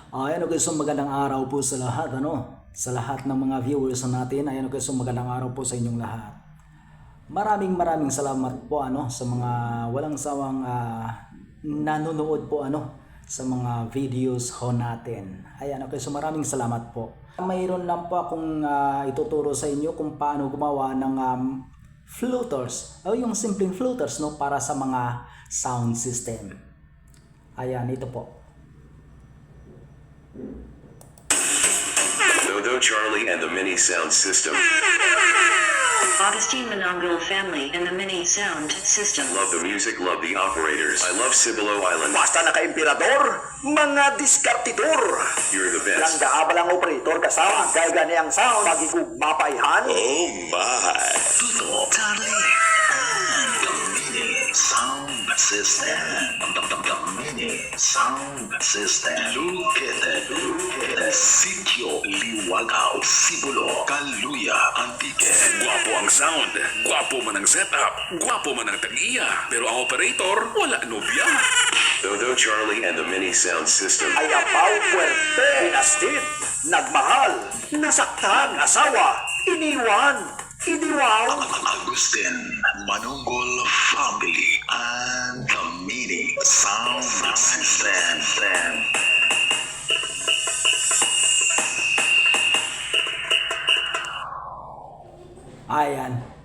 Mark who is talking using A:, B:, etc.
A: Ayan, okay, so magandang araw po sa lahat, sa lahat ng mga viewers natin. Ayan, okay, so magandang araw po sa inyong lahat. Maraming salamat po sa mga walang sawang nanonood po sa mga videos ho natin. Ayan, okay, so maraming salamat po. Mayroon lang po akong ituturo sa inyo kung paano gumawa ng floaters o yung simpleng floaters para sa mga sound system. Ayan, ito po.
B: Dodo Charlie and the Mini Sound System.
C: Augustine Manongal family and the Mini Sound System.
B: Love the music, love the operators. I love Cibolo Island.
D: Basta naka-emperador, mga diskartidor.
B: You're the
D: Lang
B: best.
D: daabalang operator kasama, gaya gani ang sound, magigug mapaihan.
B: Oh my.
E: Dodo Charlie and the Mini Sound System. The Mini Sound System. Located Sitio Liwagaw, Sibulo, Kaluya, Antique.
F: Gwapo ang sound, gwapo man ang setup, gwapo man ang tag-iya, pero ang operator wala nobya.
B: Dodo Charlie and the Mini Sound System.
D: Ay apaw puwerte, pinastid, nagmahal, nasaktan, asawa, iniwan, idiwaw.
E: Agustin Manunggol family and the Mini Sound System.
A: Ayan.